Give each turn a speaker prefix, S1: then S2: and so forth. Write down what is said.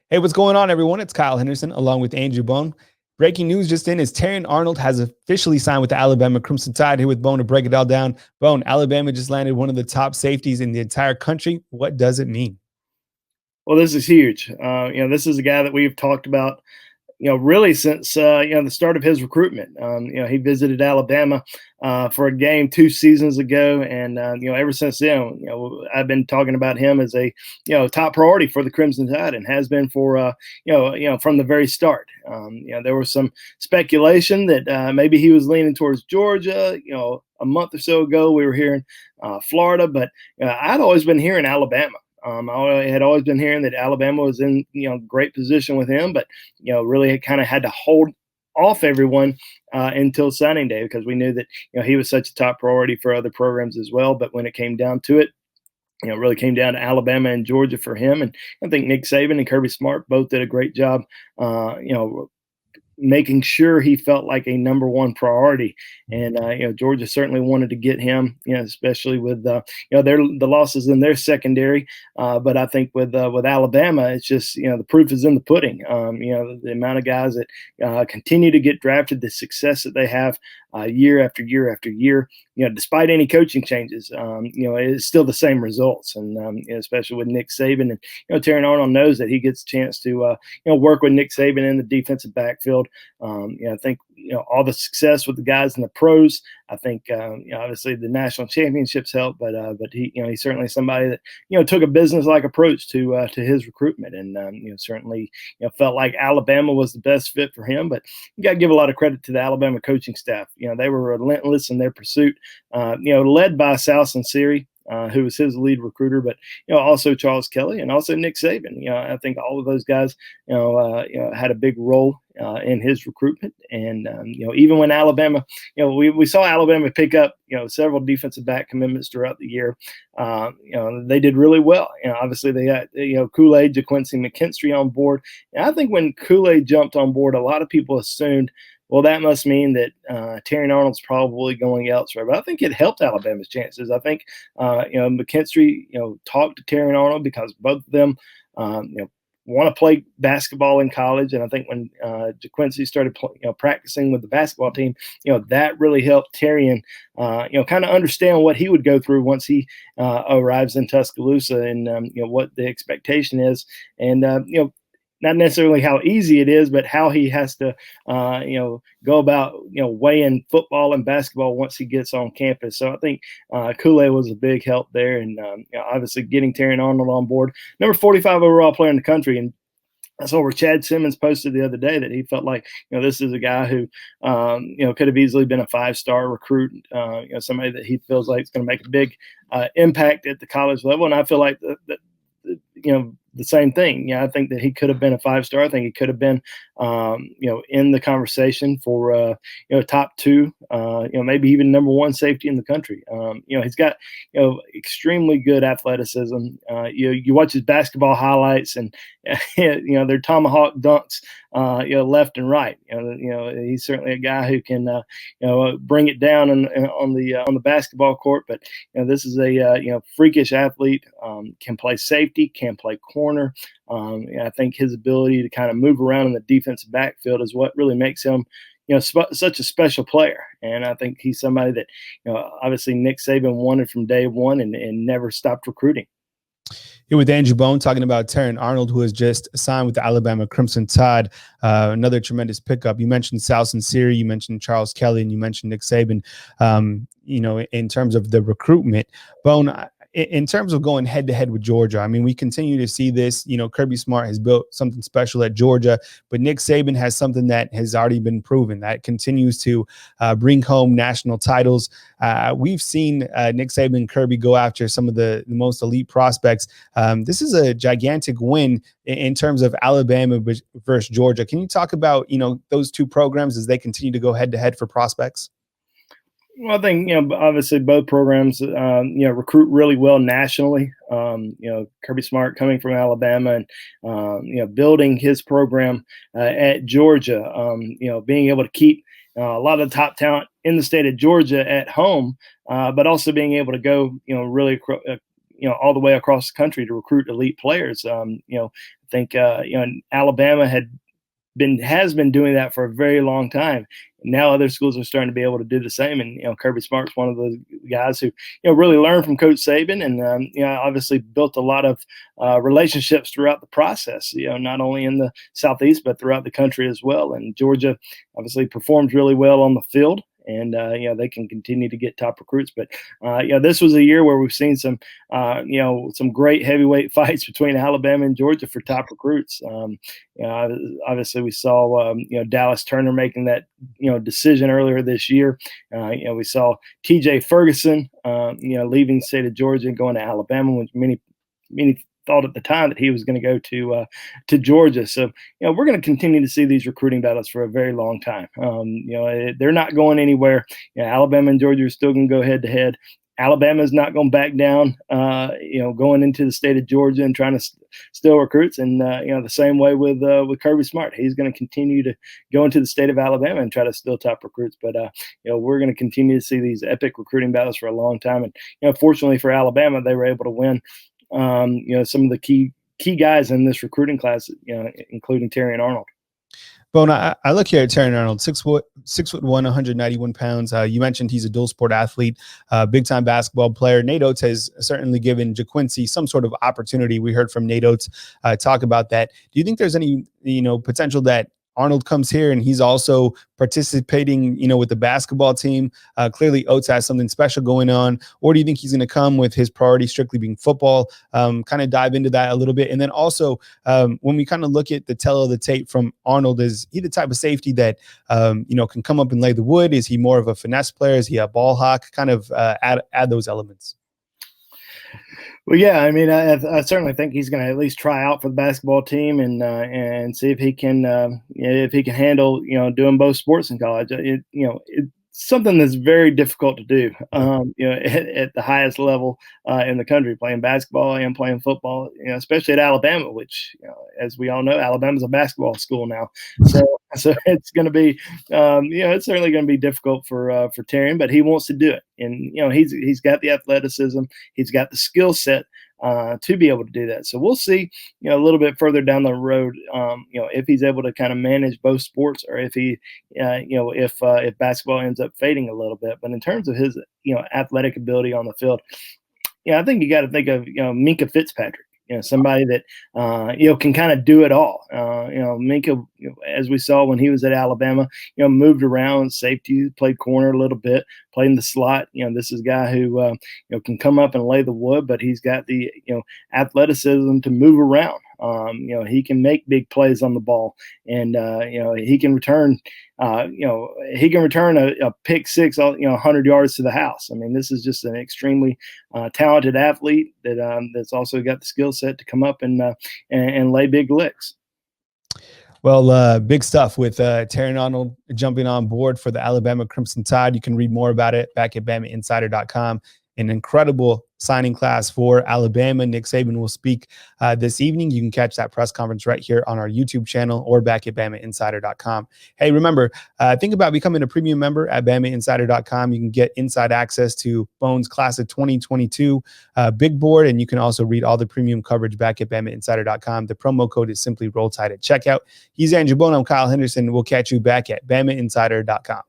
S1: Hey, what's going on, everyone? It's Kyle Henderson along with Andrew Bone. Breaking news just in is Terrion Arnold has officially signed with the Alabama Crimson Tide. Here with Bone to break it all down. Bone, Alabama just landed one of the top safeties in the entire country. What does it mean?
S2: Well, this is huge. This is a guy that we've talked about, really since the start of his recruitment. He visited Alabama for a game 2 seasons ago, and ever since then, I've been talking about him as a top priority for the Crimson Tide, and has been for from the very start. There was some speculation that maybe he was leaning towards Georgia. A month or so ago, we were hearing Florida, but I'd always been hearing Alabama. I had always been hearing that Alabama was in great position with him, but really kind of had to hold off everyone until signing day, because we knew that he was such a top priority for other programs as well. But when it came down to it, it really came down to Alabama and Georgia for him. And I think Nick Saban and Kirby Smart both did a great job, making sure he felt like a number one priority. And Georgia certainly wanted to get him, especially with the losses in their secondary. But I think with Alabama, it's just the proof is in the pudding. The amount of guys that continue to get drafted, the success that they have year after year after year. Despite any coaching changes, it's still the same results. And especially with Nick Saban, and Terrion Arnold knows that he gets a chance to work with Nick Saban in the defensive backfield. I think all the success with the guys in the pros. I think obviously the national championships help, but he's certainly somebody that took a business-like approach to his recruitment, and certainly felt like Alabama was the best fit for him. But you got to give a lot of credit to the Alabama coaching staff. They were relentless in their pursuit. Led by Sal Sinceri, who was his lead recruiter, but also Charles Kelly and also Nick Saban. I think all of those guys, had a big role in his recruitment. And even when Alabama, we saw Alabama pick up several defensive back commitments throughout the year. They did really well. Obviously they got Kool-Aid, JaQuincy McKinstry on board. And I think when Kool-Aid jumped on board, a lot of people assumed, well, that must mean that Terrion Arnold's probably going elsewhere. But I think it helped Alabama's chances. I think, McKinstry, talked to Terrion Arnold because both of them, want to play basketball in college. And I think when JaQuincy started practicing with the basketball team, that really helped Terrion, kind of understand what he would go through once he arrives in Tuscaloosa, and, what the expectation is. And, not necessarily how easy it is, but how he has to, go about, weighing football and basketball once he gets on campus. So I think Kool-Aid was a big help there, and obviously getting Terrion Arnold on board, number 45 overall player in the country. And I saw where Chad Simmons posted the other day that he felt like, this is a guy who, could have easily been a 5-star recruit, somebody that he feels like is going to make a big impact at the college level. And I feel like the same thing. I think that he could have been a 5-star. I think he could have been, in the conversation for, top 2, maybe even number 1 safety in the country. He's got, extremely good athleticism. You watch his basketball highlights, and, they're tomahawk dunks, left and right. He's certainly a guy who can, bring it down on the basketball court. But this is a freakish athlete. Can play safety, can play corner. I think his ability to kind of move around in the defensive backfield is what really makes him, such a special player. And I think he's somebody that, obviously Nick Saban wanted from day one, and never stopped recruiting.
S1: Here with Andrew Bone talking about Terrion Arnold, who has just signed with the Alabama Crimson Tide. Another tremendous pickup. You mentioned Sal Sinceri, you mentioned Charles Kelly, and you mentioned Nick Saban. In terms of the recruitment, Bone, in terms of going head to head with Georgia, I mean, we continue to see this. Kirby Smart has built something special at Georgia, but Nick Saban has something that has already been proven that continues to bring home national titles. We've seen Nick Saban and Kirby go after some of the most elite prospects. This is a gigantic win in terms of Alabama versus Georgia. Can you talk about, those two programs as they continue to go head to head for prospects?
S2: Well, I think, obviously both programs, recruit really well nationally. Kirby Smart coming from Alabama, and, building his program at Georgia, being able to keep a lot of the top talent in the state of Georgia at home, but also being able to go, really all the way across the country to recruit elite players. I think Alabama has been doing that for a very long time. Now other schools are starting to be able to do the same, and Kirby Smart's one of those guys who really learned from Coach Saban, and obviously built a lot of relationships throughout the process. Not only in the Southeast but throughout the country as well. And Georgia obviously performs really well on the field, and they can continue to get top recruits. But this was a year where we've seen some great heavyweight fights between Alabama and Georgia for top recruits. Obviously we saw Dallas Turner making that decision earlier this year. We saw TJ Ferguson leaving the state of Georgia and going to Alabama, which many thought at the time that he was going to go to Georgia. So we're going to continue to see these recruiting battles for a very long time. They're not going anywhere. Alabama and Georgia are still going to go head to head. Alabama is not going to back down, going into the state of Georgia and trying to steal recruits. And, the same way with Kirby Smart. He's going to continue to go into the state of Alabama and try to steal top recruits. But, we're going to continue to see these epic recruiting battles for a long time. And, fortunately for Alabama, they were able to win, some of the key guys in this recruiting class, including Terrion Arnold.
S1: Bona, I look here at Terrion Arnold, 6'1", 191 pounds. You mentioned he's a dual sport athlete, big time basketball player. Nate Oates has certainly given JaQuincy some sort of opportunity. We heard from Nate Oates talk about that. Do you think there's any potential that Arnold comes here and he's also participating, with the basketball team? Clearly Oates has something special going on. Or do you think he's going to come with his priority strictly being football? Kind of dive into that a little bit. And then also when we kind of look at the tell of the tape from Arnold, is he the type of safety that, can come up and lay the wood? Is he more of a finesse player? Is he a ball hawk? Kind of add those elements.
S2: Well, yeah, I mean, I certainly think he's going to at least try out for the basketball team and see if he can handle doing both sports in college. It's something that's very difficult to do. At the highest level in the country, playing basketball and playing football. Especially at Alabama, which as we all know, Alabama's a basketball school now. So it's going to be it's certainly going to be difficult for Terrion, but he wants to do it, and he's got the athleticism, he's got the skill set to be able to do that. So we'll see, a little bit further down the road, if he's able to kind of manage both sports, or if he, if basketball ends up fading a little bit. But in terms of his, athletic ability on the field, I think you got to think of, Minkah Fitzpatrick. Somebody that, can kind of do it all. Minkah, as we saw when he was at Alabama, moved around, safety, played corner a little bit, played in the slot. This is a guy who, can come up and lay the wood, but he's got the, athleticism to move around. He can make big plays on the ball, and, he can return, a pick six, 100 yards to the house. I mean, this is just an extremely talented athlete that's also got the skill set to come up and lay big licks.
S1: Well, big stuff with Terrion Arnold jumping on board for the Alabama Crimson Tide. You can read more about it back at BamaInsider.com. An incredible signing class for Alabama. Nick Saban will speak this evening. You can catch that press conference right here on our YouTube channel or back at BamaInsider.com. Hey, remember, think about becoming a premium member at BamaInsider.com. You can get inside access to Bones Class of 2022 big board, and you can also read all the premium coverage back at BamaInsider.com. The promo code is simply Roll Tide at checkout. He's Andrew Bona. I'm Kyle Henderson. We'll catch you back at BamaInsider.com.